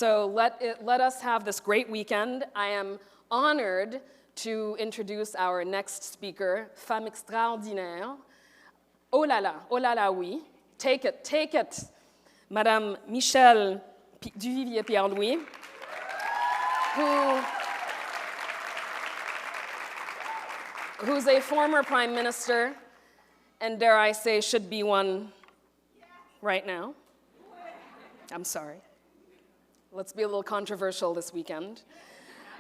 So let us have this great weekend. I am honored to introduce our next speaker, femme extraordinaire. Oh là là, oui. Take it. Madame Michèle Duvivier Pierre-Louis, who's a former prime minister, and dare I say, should be one right now. I'm sorry. Let's be a little controversial this weekend.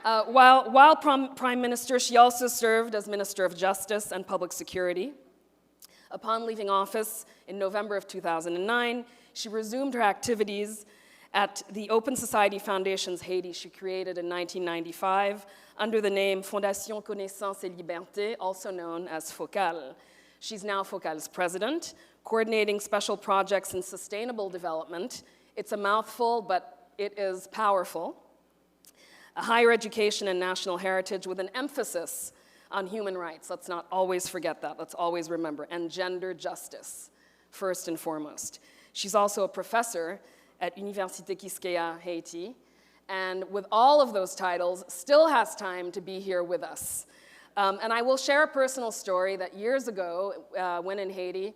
While prime minister, she also served as Minister of Justice and Public Security. Upon leaving office in November of 2009, she resumed her activities at the Open Society Foundation's Haiti she created in 1995 under the name Fondation Connaissance et Liberté, also known as FOKAL. She's now FOKAL's president, coordinating special projects in sustainable development. It's a mouthful, but it is powerful. Higher education and national heritage with an emphasis on human rights. Let's not always forget that. Let's always remember. And gender justice, first and foremost. She's also a professor at Université Quisqueya, Haiti, and with all of those titles, still has time to be here with us. And I will share a personal story that years ago, when in Haiti,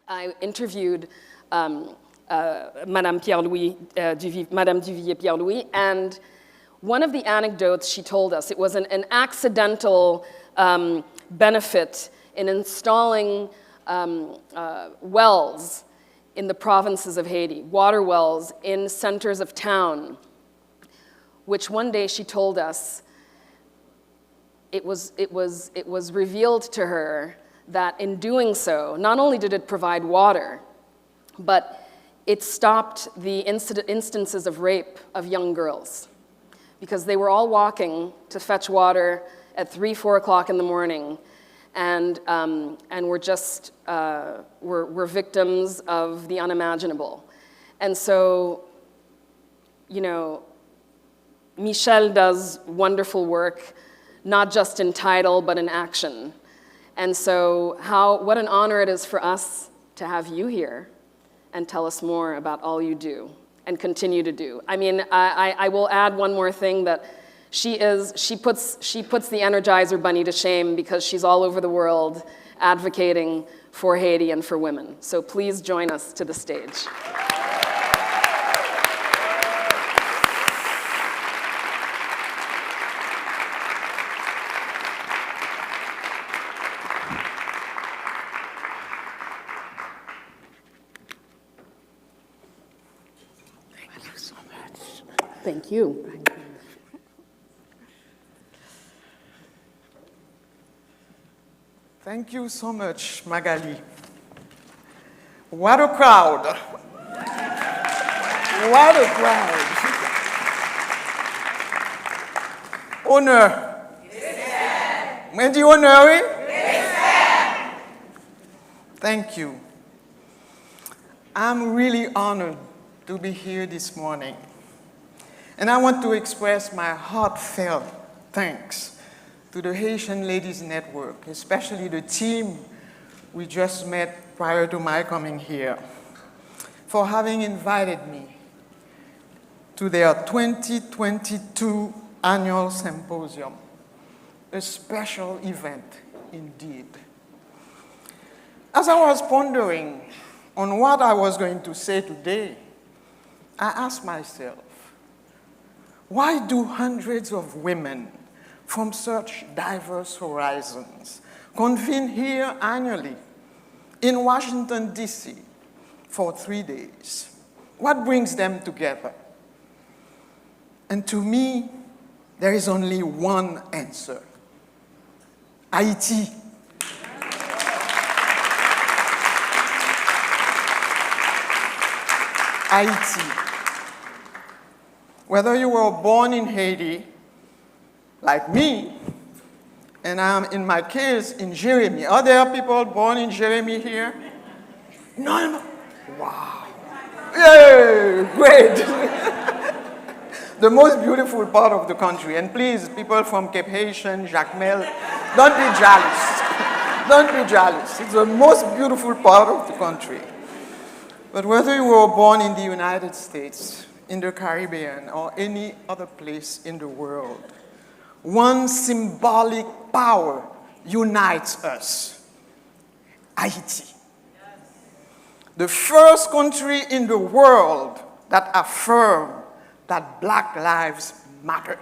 I interviewed Madame Duvivier Pierre-Louis, and one of the anecdotes she told us, it was an accidental benefit in installing wells in the provinces of Haiti, water wells in centers of town, which one day she told us, it was revealed to her that in doing so, not only did it provide water, but it stopped the instances of rape of young girls, because they were all walking to fetch water at 3, 4 o'clock in the morning, and were just were victims of the unimaginable. And so, you know, Michèle does wonderful work, not just in title, but in action. And so what an honor it is for us to have you here and tell us more about all you do and continue to do. I mean, I will add one more thing, that she puts the Energizer Bunny to shame, because she's all over the world advocating for Haiti and for women. So please join us to the stage. Thank you. Thank you so much, Magali. What a crowd. What a crowd. Honneur. When do you honor it? Thank you. I'm really honored to be here this morning. And I want to express my heartfelt thanks to the Haitian Ladies Network, especially the team we just met prior to my coming here, for having invited me to their 2022 annual symposium, a special event indeed. As I was pondering on what I was going to say today, I asked myself, why do hundreds of women from such diverse horizons convene here annually in Washington, D.C. for 3 days? What brings them together? And to me, there is only one answer: Haiti. Haiti. Whether you were born in Haiti, like me, and I'm, in my case, in Jérémie. Are there people born in Jérémie here? No. Wow. Yay, great. The most beautiful part of the country. And please, people from Cape Haitian, Jacmel, don't be jealous. Don't be jealous. It's the most beautiful part of the country. But whether you were born in the United States, in the Caribbean or any other place in the world. One symbolic power unites us: Haiti. The first country in the world that affirmed that Black lives matter.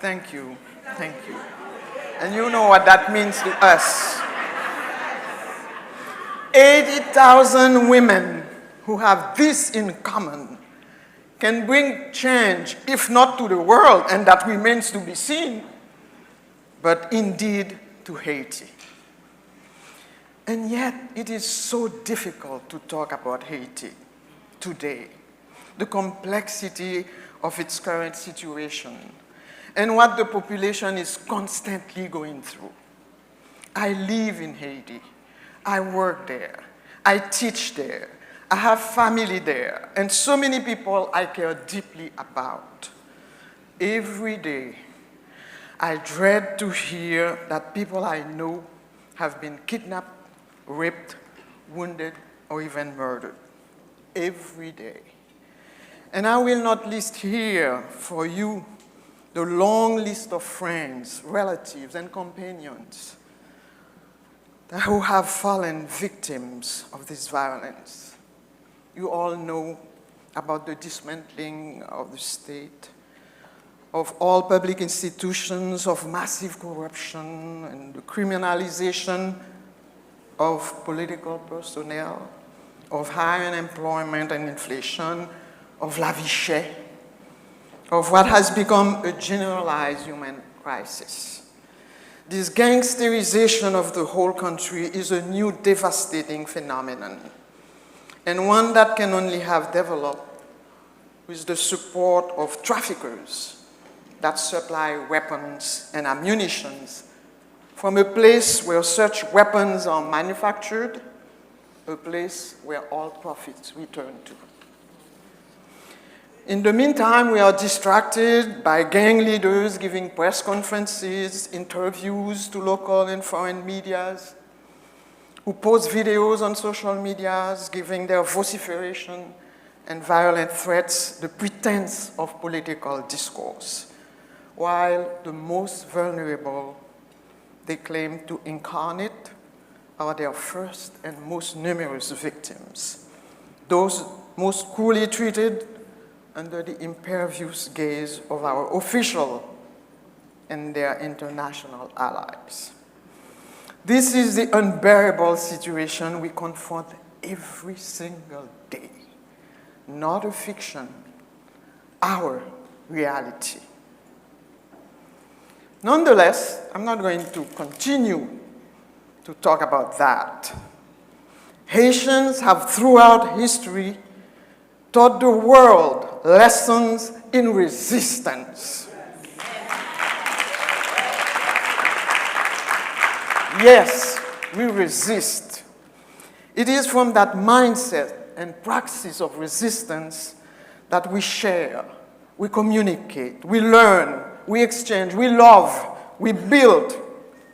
Thank you. Thank you. And you know what that means to us. 80,000 women who have this in common can bring change, if not to the world, and that remains to be seen, but indeed to Haiti. And yet, it is so difficult to talk about Haiti today, the complexity of its current situation, and what the population is constantly going through. I live in Haiti. I work there. I teach there. I have family there, and so many people I care deeply about. Every day, I dread to hear that people I know have been kidnapped, raped, wounded, or even murdered. Every day. And I will not list here for you the long list of friends, relatives, and companions who have fallen victims of this violence. You all know about the dismantling of the state, of all public institutions, of massive corruption, and the criminalization of political personnel, of high unemployment and inflation, of la vie chère, of what has become a generalized human crisis. This gangsterization of the whole country is a new devastating phenomenon, and one that can only have developed with the support of traffickers that supply weapons and ammunition from a place where such weapons are manufactured, a place where all profits return to. In the meantime, we are distracted by gang leaders giving press conferences, interviews to local and foreign medias, who post videos on social medias, giving their vociferation and violent threats the pretense of political discourse, while the most vulnerable they claim to incarnate are their first and most numerous victims, those most cruelly treated under the impervious gaze of our official and their international allies. This is the unbearable situation we confront every single day. Not a fiction, our reality. Nonetheless, I'm not going to continue to talk about that. Haitians have throughout history taught the world lessons in resistance. Yes, we resist. It is from that mindset and praxis of resistance that we share, we communicate, we learn, we exchange, we love, we build,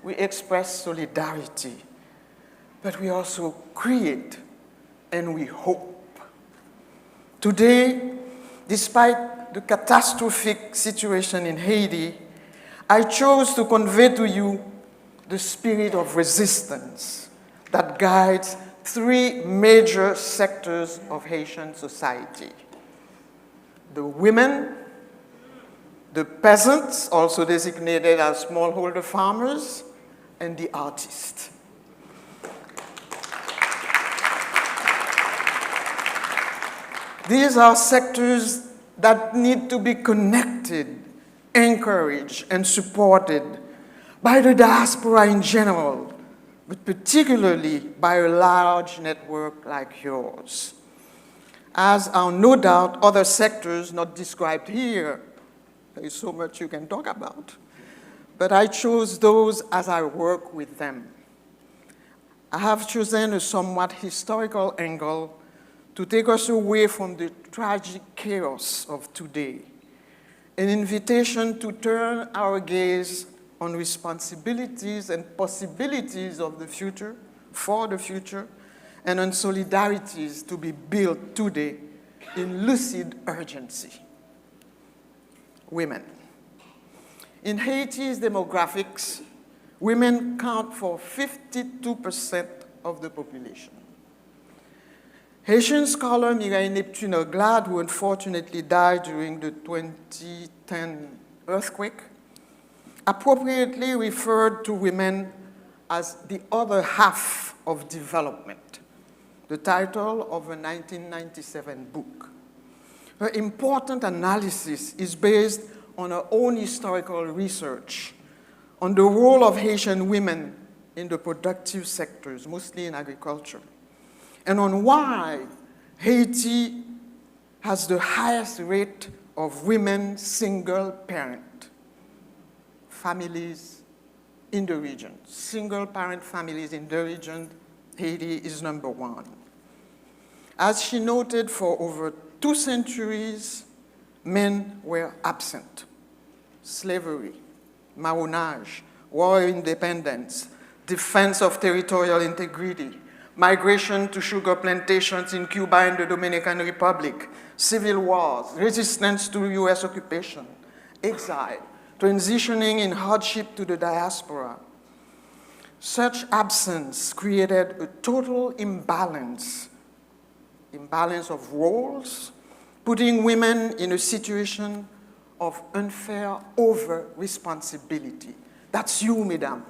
we express solidarity, but we also create and we hope. Today, despite the catastrophic situation in Haiti, I chose to convey to you the spirit of resistance that guides three major sectors of Haitian society: the women, the peasants, also designated as smallholder farmers, and the artists. These are sectors that need to be connected, encouraged, and supported by the diaspora in general, but particularly by a large network like yours. As are no doubt other sectors not described here. There is so much you can talk about. But I chose those as I work with them. I have chosen a somewhat historical angle to take us away from the tragic chaos of today, an invitation to turn our gaze on responsibilities and possibilities of the future, for the future, and on solidarities to be built today in lucid urgency. Women. In Haiti's demographics, women count for 52% of the population. Haitian scholar Mireille Neptune-Glad, who unfortunately died during the 2010 earthquake, appropriately referred to women as the other half of development, the title of a 1997 book. Her important analysis is based on her own historical research on the role of Haitian women in the productive sectors, mostly in agriculture, and on why Haiti has the highest rate of women single-parent families in the region. Single-parent families in the region, Haiti is number one. As she noted, for over 2 centuries, men were absent. Slavery, marronage, war independence, defense of territorial integrity, migration to sugar plantations in Cuba and the Dominican Republic, civil wars, resistance to US occupation, exile, transitioning in hardship to the diaspora. Such absence created a total imbalance of roles, putting women in a situation of unfair over-responsibility. That's you, mesdames.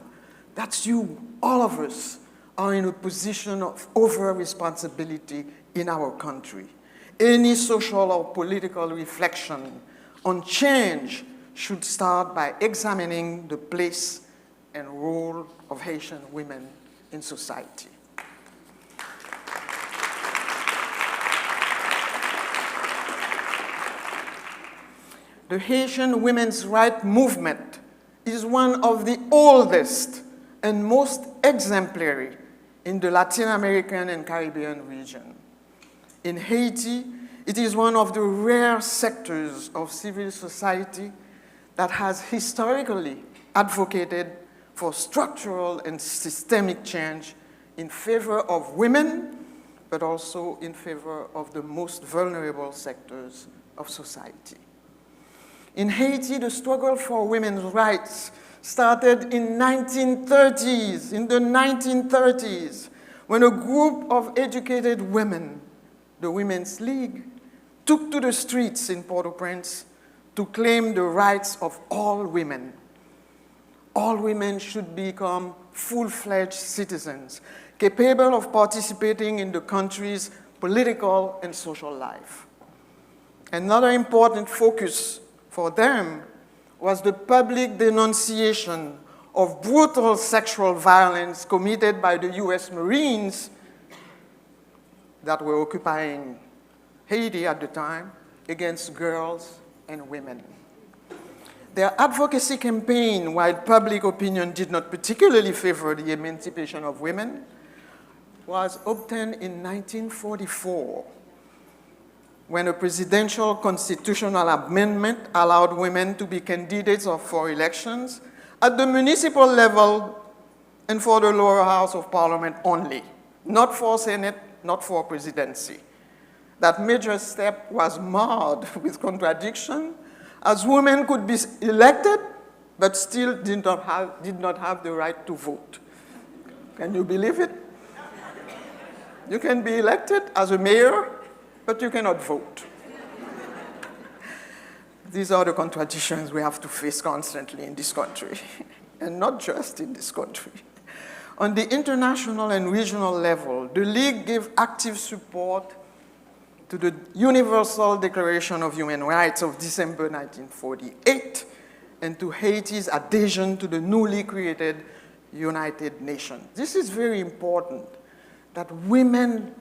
That's you. All of us are in a position of over-responsibility in our country. Any social or political reflection on change should start by examining the place and role of Haitian women in society. The Haitian women's rights movement is one of the oldest and most exemplary in the Latin American and Caribbean region. In Haiti, it is one of the rare sectors of civil society that has historically advocated for structural and systemic change in favor of women, but also in favor of the most vulnerable sectors of society. In Haiti, the struggle for women's rights started in the 1930s, when a group of educated women, the Women's League, took to the streets in Port-au-Prince to claim the rights of all women. All women should become full-fledged citizens, capable of participating in the country's political and social life. Another important focus for them was the public denunciation of brutal sexual violence committed by the US Marines that were occupying Haiti at the time against girls and women. Their advocacy campaign, while public opinion did not particularly favor the emancipation of women, was obtained in 1944, when a presidential constitutional amendment allowed women to be candidates for elections at the municipal level and for the lower house of parliament only, not for Senate, not for presidency. That major step was marred with contradiction, as women could be elected, but still did not have the right to vote. Can you believe it? You can be elected as a mayor, but you cannot vote. These are the contradictions we have to face constantly in this country, and not just in this country. On the international and regional level, the League gave active support to the Universal Declaration of Human Rights of December 1948, and to Haiti's adhesion to the newly created United Nations. This is very important, that women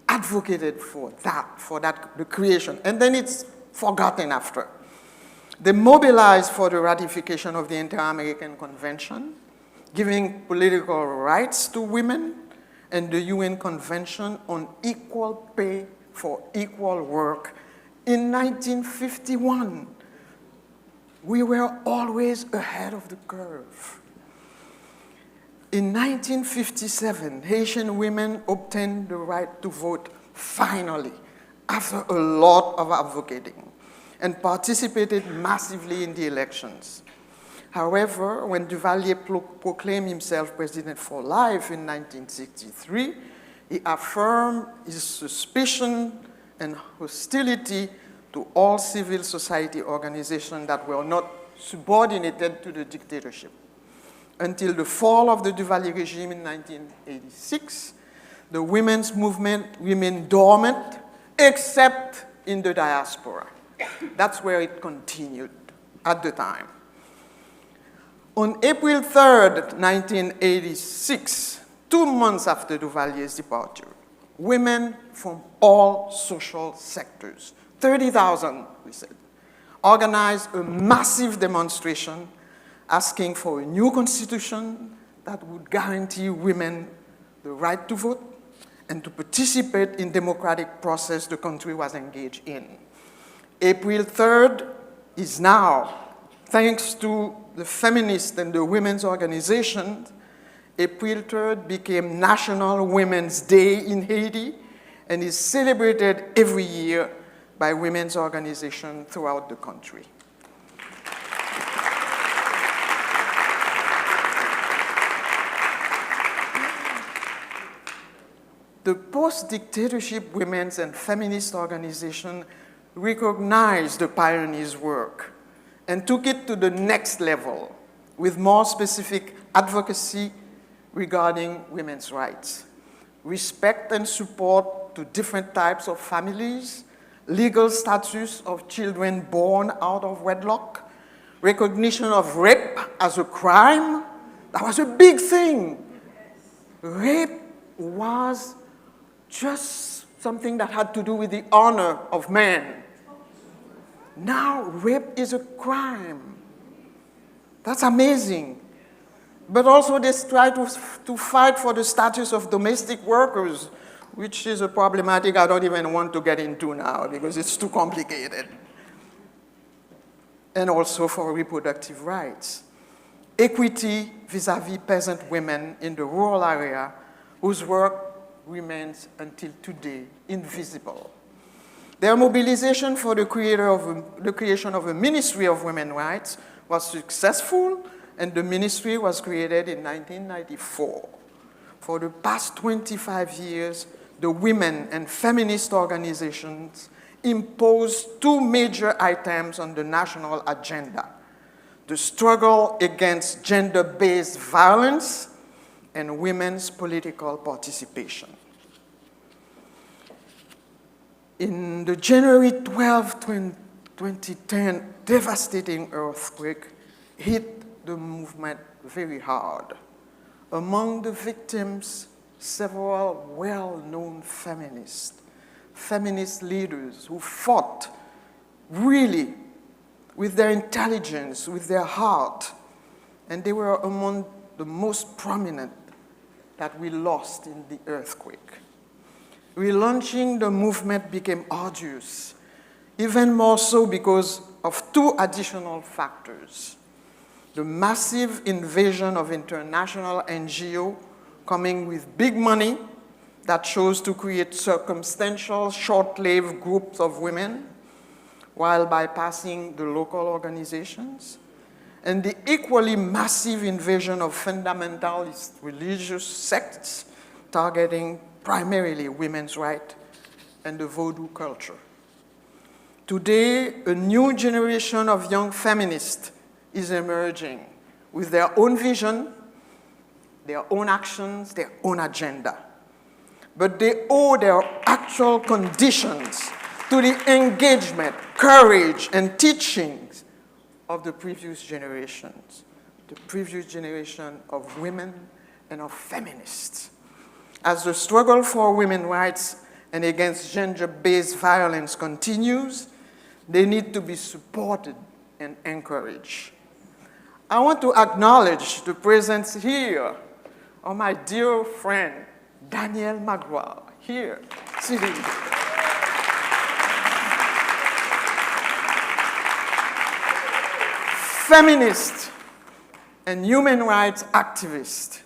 advocated for that, the creation, and then it's forgotten after. They mobilized for the ratification of the Inter-American Convention, giving political rights to women, and the UN Convention on Equal Pay for Equal Work in 1951. We were always ahead of the curve. In 1957, Haitian women obtained the right to vote finally, after a lot of advocating, and participated massively in the elections. However, when Duvalier proclaimed himself president for life in 1963, he affirmed his suspicion and hostility to all civil society organizations that were not subordinated to the dictatorship. Until the fall of the Duvalier regime in 1986, the women's movement remained dormant, except in the diaspora. That's where it continued at the time. On April 3rd, 1986, 2 months after Duvalier's departure, women from all social sectors, 30,000, we said, organized a massive demonstration asking for a new constitution that would guarantee women the right to vote and to participate in democratic process the country was engaged in. April 3rd is now, thanks to the feminist and the women's organizations, April 3rd became National Women's Day in Haiti and is celebrated every year by women's organizations throughout the country. The post-dictatorship women's and feminist organization recognized the pioneers' work and took it to the next level with more specific advocacy regarding women's rights, respect and support to different types of families, legal status of children born out of wedlock, recognition of rape as a crime. That was a big thing. Rape was just something that had to do with the honor of man. Now, rape is a crime. That's amazing. But also they try to fight for the status of domestic workers, which is a problematic I don't even want to get into now because it's too complicated. And also for reproductive rights. Equity vis-à-vis peasant women in the rural area whose work remains until today invisible. Their mobilization for the creation of a Ministry of Women's Rights was successful, and the ministry was created in 1994. For the past 25 years, the women and feminist organizations imposed 2 major items on the national agenda: the struggle against gender-based violence and women's political participation. In the January 12, 2010 devastating earthquake hit the movement very hard. Among the victims, several well-known feminist leaders who fought really with their intelligence, with their heart, and they were among the most prominent that we lost in the earthquake. Relaunching the movement became arduous, even more so because of 2 additional factors. The massive invasion of international NGOs coming with big money that chose to create circumstantial, short-lived groups of women while bypassing the local organizations, and the equally massive invasion of fundamentalist religious sects targeting primarily women's rights and the Vodou culture. Today, a new generation of young feminists is emerging with their own vision, their own actions, their own agenda. But they owe their actual conditions to the engagement, courage, and teachings of the previous generations. the previous generation of women and of feminists. As the struggle for women's rights and against gender-based violence continues, they need to be supported and encouraged. I want to acknowledge the presence here of my dear friend, Danielle Magloire, here, sitting. Feminist and human rights activist,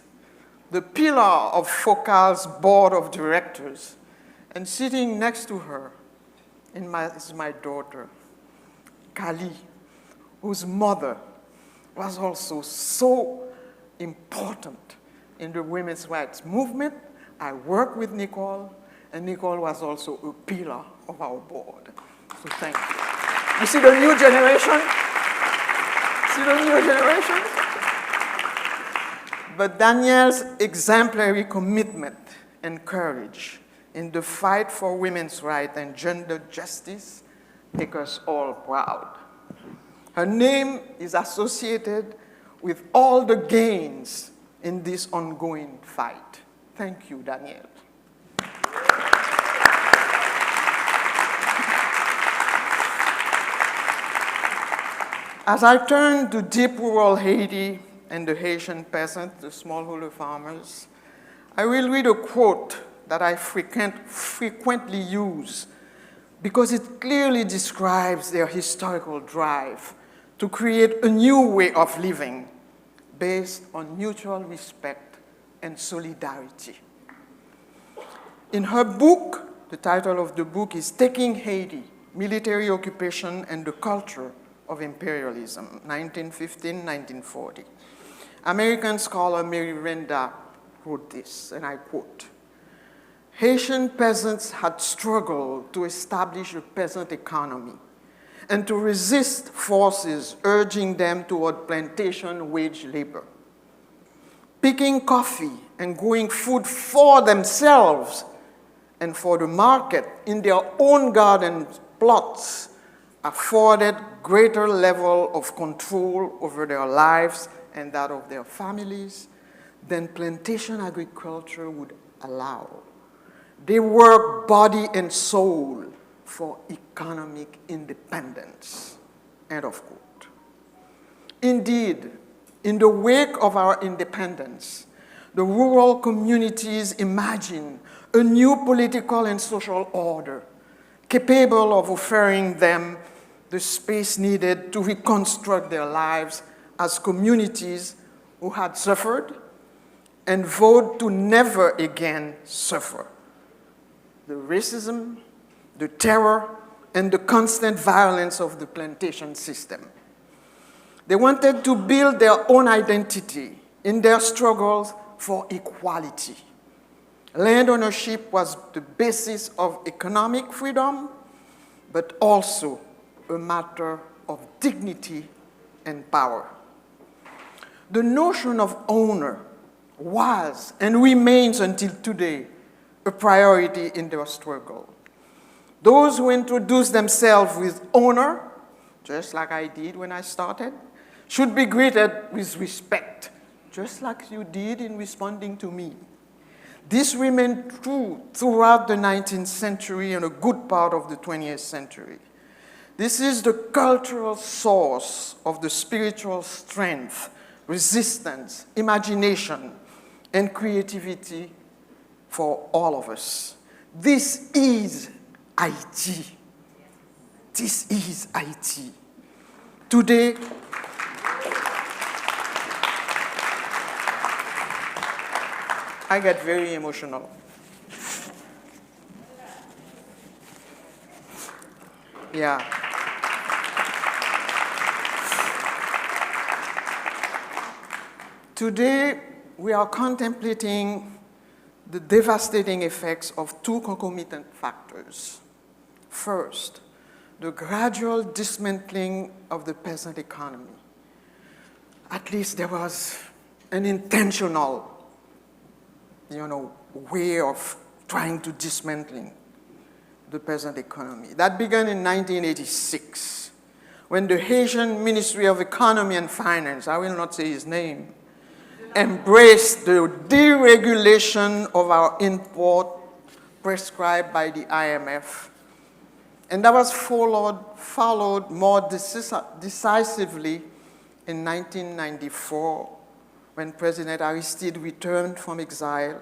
the pillar of FOKAL's board of directors, and sitting next to her is my daughter, Kali, whose mother was also so important in the women's rights movement. I worked with Nicole, and Nicole was also a pillar of our board. So thank you. You see the new generation? See the new generation? But Danielle's exemplary commitment and courage in the fight for women's rights and gender justice make us all proud. Her name is associated with all the gains in this ongoing fight. Thank you, Danielle. As I turn to deep rural Haiti and the Haitian peasants, the smallholder farmers, I will read a quote that I frequently use because it clearly describes their historical drive to create a new way of living based on mutual respect and solidarity. In her book, the title of the book is Taking Haiti, Military Occupation and the Culture of Imperialism, 1915-1940. American scholar Mary Renda wrote this, and I quote, Haitian peasants had struggled to establish a peasant economy and to resist forces urging them toward plantation wage labor. Picking coffee and growing food for themselves and for the market in their own garden plots afforded greater level of control over their lives and that of their families than plantation agriculture would allow. They work body and soul for economic independence, end of quote. Indeed, in the wake of our independence, the rural communities imagine a new political and social order capable of offering them the space needed to reconstruct their lives as communities who had suffered and vowed to never again suffer the racism, the terror, and the constant violence of the plantation system. They wanted to build their own identity in their struggles for equality. Land ownership was the basis of economic freedom, but also a matter of dignity and power. The notion of owner was and remains until today a priority in their struggle. Those who introduce themselves with honor, just like I did when I started, should be greeted with respect, just like you did in responding to me. This remained true throughout the 19th century and a good part of the 20th century. This is the cultural source of the spiritual strength, resistance, imagination, and creativity for all of us. This is IT. This is IT. Today, I get very emotional. Yeah. Today, we are contemplating the devastating effects of two concomitant factors. First, the gradual dismantling of the peasant economy. At least there was an intentional, way of trying to dismantling the peasant economy. That began in 1986, when the Haitian Ministry of Economy and Finance, I will not say his name, embraced the deregulation of our import prescribed by the IMF. And that was followed more decisively in 1994 when President Aristide returned from exile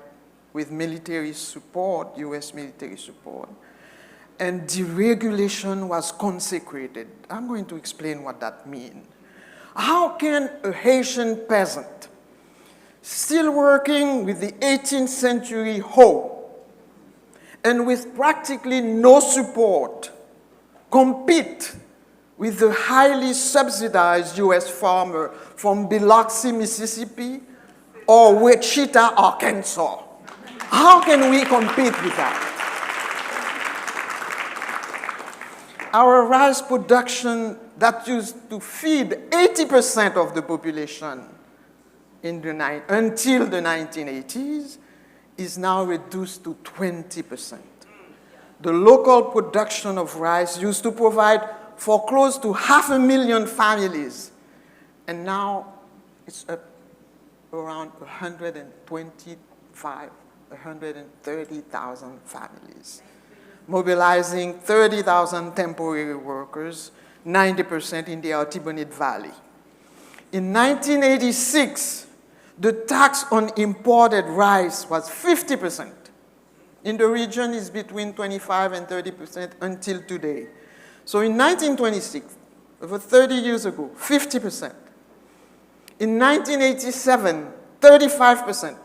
with military support, US military support, and deregulation was consecrated. I'm going to explain what that means. How can a Haitian peasant, still working with the 18th century hoe, and with practically no support, compete with the highly subsidized US farmer from Biloxi, Mississippi, or Wichita, Arkansas? How can we compete with that? Our rice production that used to feed 80% of the population until the 1980s is now reduced to 20%. The local production of rice used to provide for close to 500,000 families, and now it's up around 130,000 families, mobilizing 30,000 temporary workers, 90% in the Artibonite Valley. In 1986, the tax on imported rice was 50%. In the region, it's between 25 and 30% until today. So in 1926, over 30 years ago, 50%. In 1987, 35%.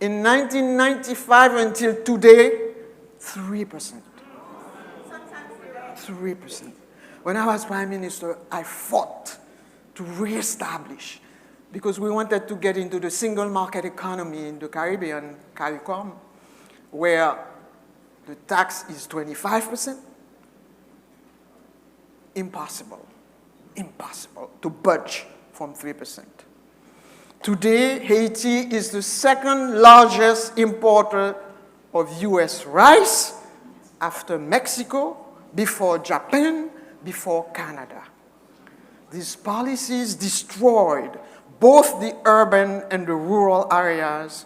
In 1995 until today, 3%. 3%. When I was Prime Minister, I fought to reestablish, because we wanted to get into the single market economy in the Caribbean, CARICOM, where the tax is 25%. Impossible to budge from 3%. Today, Haiti is the second largest importer of US rice after Mexico, before Japan, before Canada. These policies destroyed both the urban and the rural areas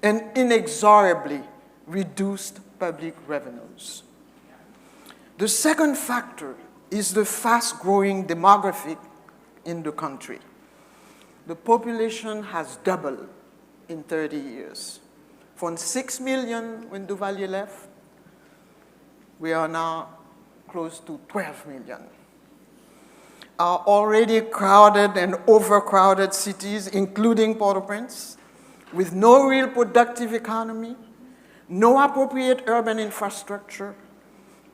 and inexorably reduced public revenues. The second factor is the fast-growing demographic in the country. The population has doubled in 30 years. From 6 million when Duvalier left, we are now close to 12 million. Our already crowded and overcrowded cities, including Port-au-Prince, with no real productive economy, no appropriate urban infrastructure,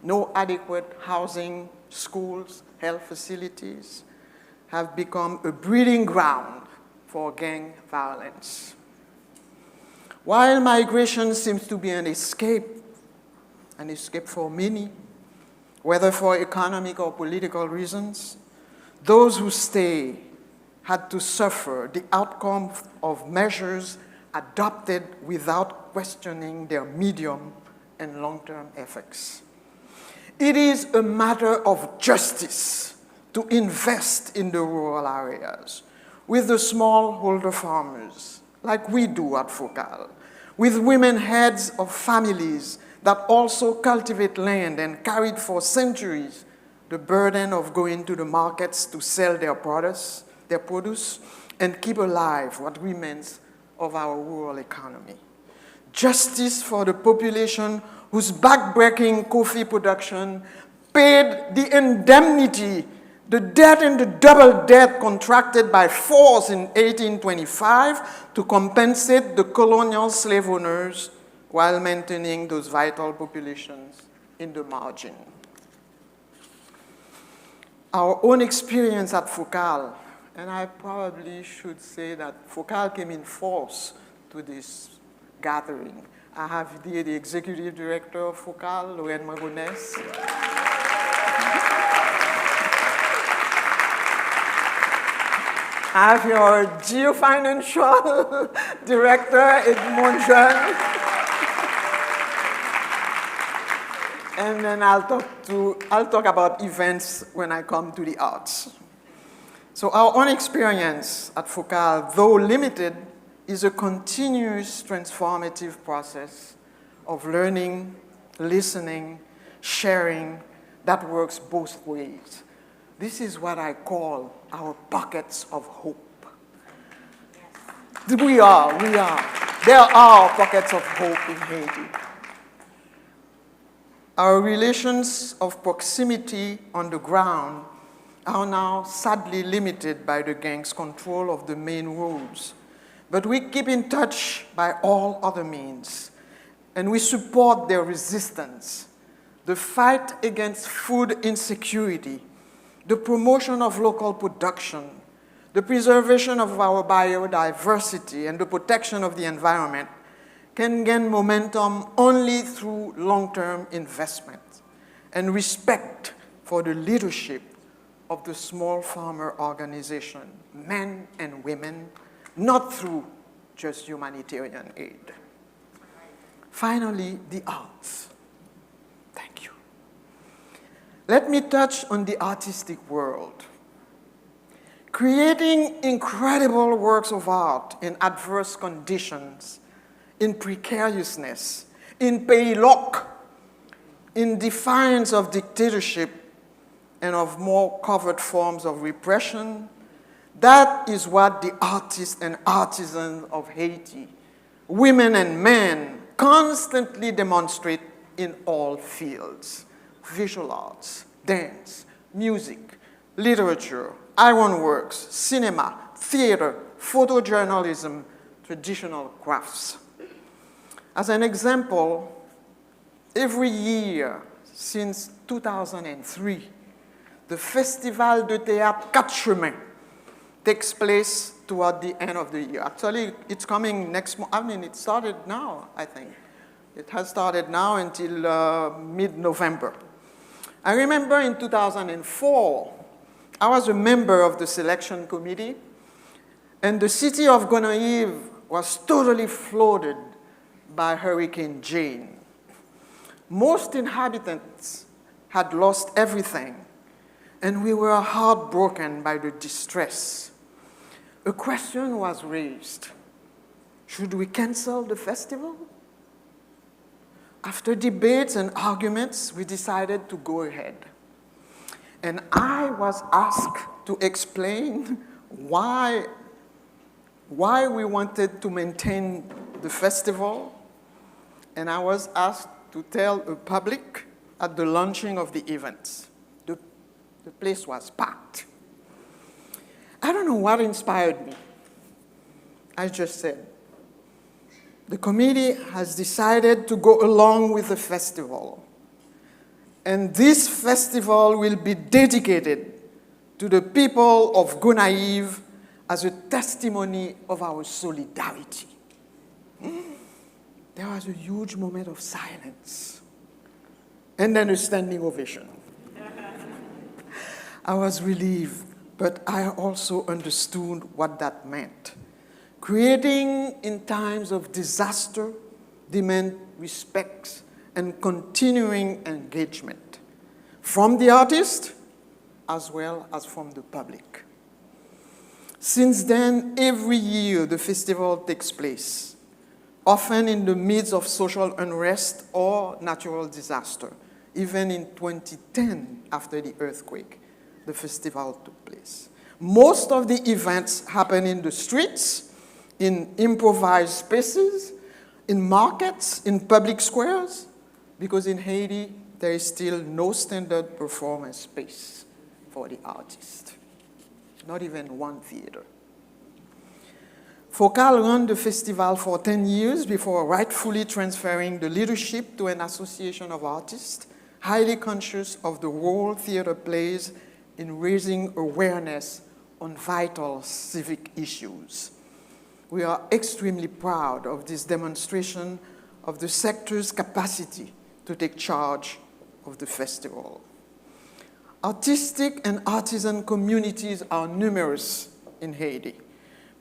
no adequate housing, schools, health facilities, have become a breeding ground for gang violence. While migration seems to be an escape for many, whether for economic or political reasons, those who stay had to suffer the outcome of measures adopted without questioning their medium and long-term effects. It is a matter of justice to invest in the rural areas with the smallholder farmers, like we do at FOKAL, with women heads of families that also cultivate land and carried for centuries the burden of going to the markets to sell their produce, and keep alive what remains of our rural economy. Justice for the population whose backbreaking coffee production paid the indemnity, the debt and the double debt contracted by force in 1825 to compensate the colonial slave owners while maintaining those vital populations in the margin. Our own experience at FOKAL, and I probably should say that FOKAL came in force to this gathering. I have here the executive director of FOKAL, Lorraine Magonès. I have your geofinancial director, Edmond Jean. And then I'll talk about events when I come to the arts. So our own experience at FOKAL, though limited, is a continuous transformative process of learning, listening, sharing that works both ways. This is what I call our pockets of hope. We are. There are pockets of hope in Haiti. Our relations of proximity on the ground are now sadly limited by the gang's control of the main roads. But we keep in touch by all other means, and we support their resistance, the fight against food insecurity, the promotion of local production, the preservation of our biodiversity, and the protection of the environment can gain momentum only through long-term investment and respect for the leadership of the small farmer organization, men and women, not through just humanitarian aid. Finally, the arts. Thank you. Let me touch on the artistic world. Creating incredible works of art in adverse conditions, in precariousness, in paylock, in defiance of dictatorship and of more covert forms of repression, that is what the artists and artisans of Haiti, women and men, constantly demonstrate in all fields: visual arts, dance, music, literature, ironworks, cinema, theater, photojournalism, traditional crafts. As an example, every year since 2003, the Festival de Théâtre Quatre Chemins takes place toward the end of the year. Actually, it's coming next month. I mean, it started now, I think. It has started now until mid-November. I remember in 2004, I was a member of the selection committee, and the city of Gonaïves was totally flooded by Hurricane Jane. Most inhabitants had lost everything, and we were heartbroken by the distress. A question was raised: should we cancel the festival? After debates and arguments, we decided to go ahead. And I was asked to explain why we wanted to maintain the festival, and I was asked to tell the public at the launching of the events. The place was packed. I don't know what inspired me. I just said, the committee has decided to go along with the festival. And this festival will be dedicated to the people of Gonaïves as a testimony of our solidarity. There was a huge moment of silence, and then a standing ovation. I was relieved, but I also understood what that meant. Creating in times of disaster demands respect and continuing engagement from the artist as well as from the public. Since then, every year the festival takes place, often in the midst of social unrest or natural disaster. Even in 2010, after the earthquake, the festival took place. Most of the events happen in the streets, in improvised spaces, in markets, in public squares, because in Haiti, there is still no standard performance space for the artist, not even one theater. FOKAL ran the festival for 10 years before rightfully transferring the leadership to an association of artists, highly conscious of the role theater plays in raising awareness on vital civic issues. We are extremely proud of this demonstration of the sector's capacity to take charge of the festival. Artistic and artisan communities are numerous in Haiti,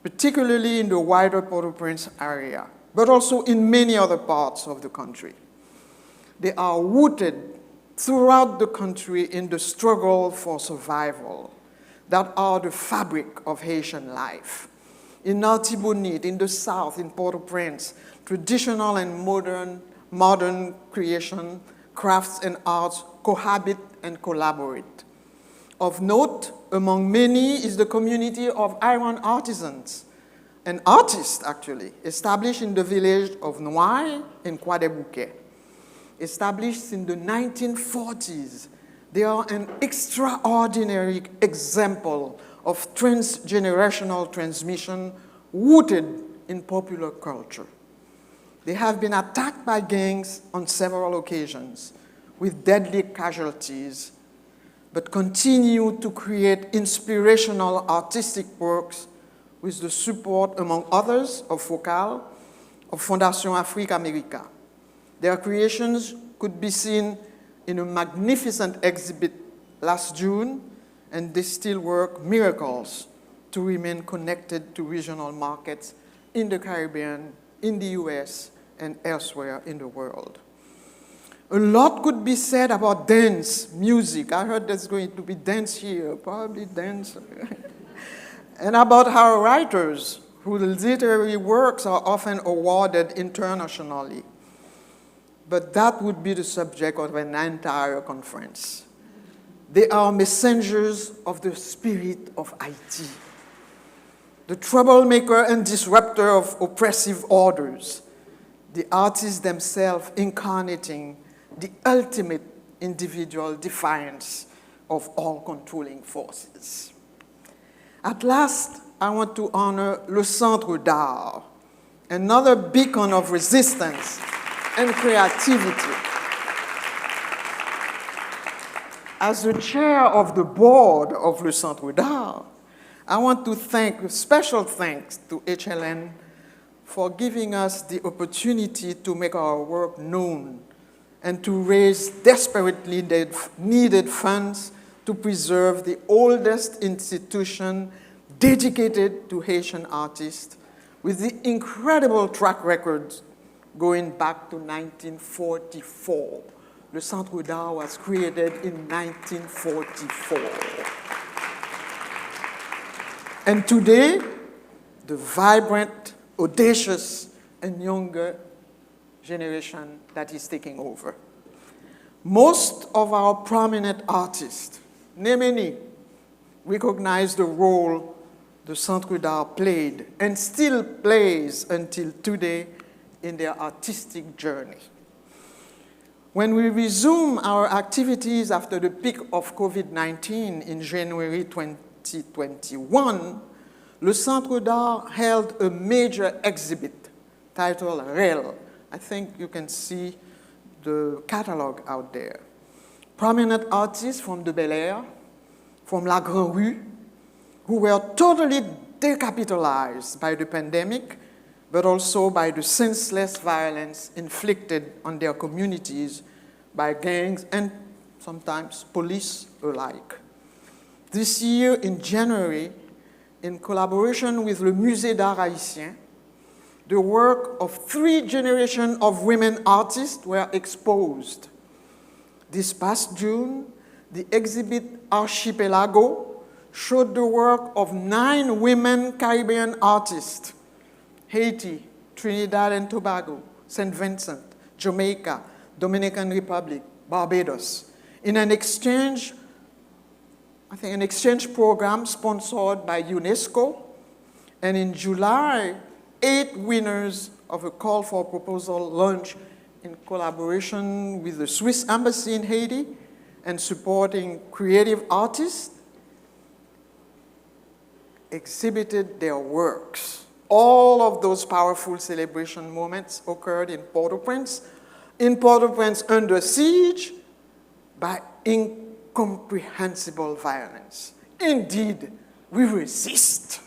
particularly in the wider Port-au-Prince area, but also in many other parts of the country. They are rooted throughout the country in the struggle for survival that are the fabric of Haitian life. In Artibonite, in the South, in Port-au-Prince, traditional and modern creation, crafts and arts cohabit and collaborate. Of note, among many, is the community of iron artisans, and artists actually, established in the village of Noailles in Croix-des-Bouquets. Established in the 1940s, they are an extraordinary example of transgenerational transmission rooted in popular culture. They have been attacked by gangs on several occasions with deadly casualties, but continue to create inspirational artistic works with the support, among others, of FOKAL, of Fondation Afrique America. Their creations could be seen in a magnificent exhibit last June, and they still work miracles to remain connected to regional markets in the Caribbean, in the US, and elsewhere in the world. A lot could be said about dance, music. I heard there's going to be dance here, probably dance. And about our writers, whose literary works are often awarded internationally. But that would be the subject of an entire conference. They are messengers of the spirit of Haiti, the troublemaker and disruptor of oppressive orders, the artists themselves incarnating the ultimate individual defiance of all controlling forces. At last, I want to honor Le Centre d'Art, another beacon of resistance and creativity. As the chair of the board of Le Centre d'Art, I want to thank, special thanks to HLN for giving us the opportunity to make our work known and to raise desperately needed funds to preserve the oldest institution dedicated to Haitian artists with the incredible track record going back to 1944. Le Centre d'Art was created in 1944. And today, the vibrant, audacious, and younger generation that is taking over. Most of our prominent artists, name any, recognize the role the Centre d'Art played and still plays until today in their artistic journey. When we resume our activities after the peak of COVID-19 in January 2021, Le Centre d'Art held a major exhibit titled REL. I think you can see the catalog out there. Prominent artists from the Bel Air, from La Grande Rue, who were totally decapitalized by the pandemic, but also by the senseless violence inflicted on their communities by gangs and sometimes police alike. This year, in January, in collaboration with le Musée d'Art Haïtien, the work of 3 generations of women artists were exposed. This past June, the exhibit Archipelago showed the work of 9 women Caribbean artists: Haiti, Trinidad and Tobago, St. Vincent, Jamaica, Dominican Republic, Barbados, in an exchange, an exchange program sponsored by UNESCO. And in July, 8 winners of a call for proposal launched in collaboration with the Swiss Embassy in Haiti and supporting creative artists exhibited their works. All of those powerful celebration moments occurred in Port-au-Prince under siege by incomprehensible violence. Indeed, we resist.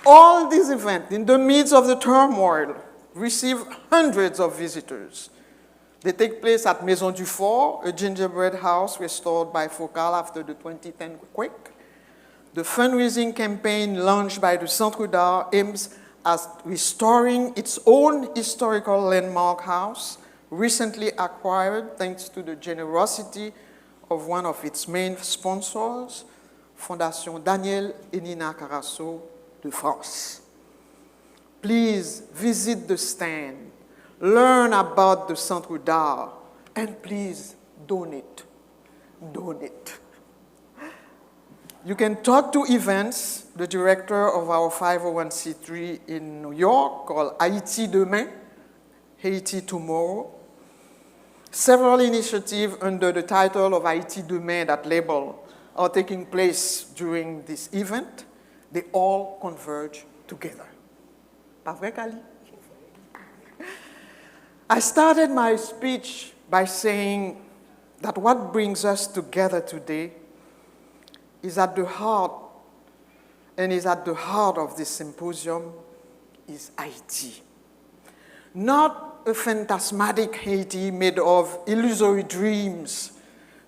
All these events, in the midst of the turmoil, receive hundreds of visitors. They take place at Maison du Fort, a gingerbread house restored by FOKAL after the 2010 quake. The fundraising campaign launched by the Centre d'Art aims as restoring its own historical landmark house, recently acquired thanks to the generosity of one of its main sponsors, Fondation Daniel et Nina Carasso de France. Please visit the stand, learn about the Centre d'Art, and please donate. Donate. You can talk to Events, the director of our 501c3 in New York called Haïti Demain, Haiti Tomorrow. Several initiatives under the title of Haïti Demain, that label, are taking place during this event. They all converge together. Pas vrai, Kali? I started my speech by saying that what brings us together today is at the heart, and is at the heart of this symposium, is Haiti. Not a phantasmatic Haiti made of illusory dreams,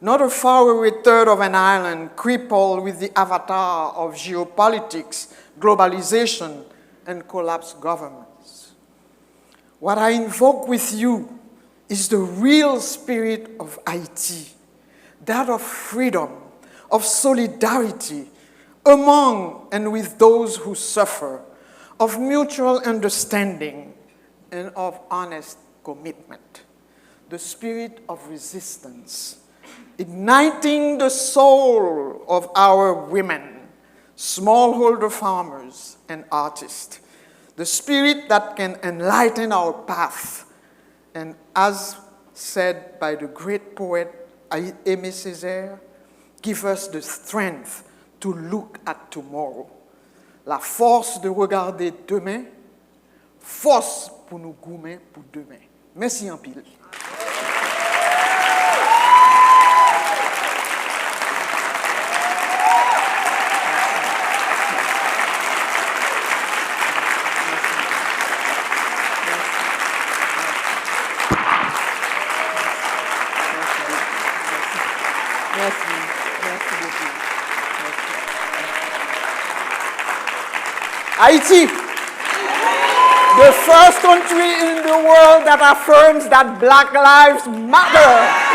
not a faraway third of an island crippled with the avatar of geopolitics, globalization, and collapsed governments. What I invoke with you is the real spirit of Haiti, that of freedom, of solidarity among and with those who suffer, of mutual understanding, and of honest commitment. The spirit of resistance, igniting the soul of our women, smallholder farmers, and artists. The spirit that can enlighten our path, and as said by the great poet Aimé Césaire, give us the strength to look at tomorrow. La force de regarder demain, force pour nous goumer pour demain. Merci en pile. Haiti, the first country in the world that affirms that Black lives matter.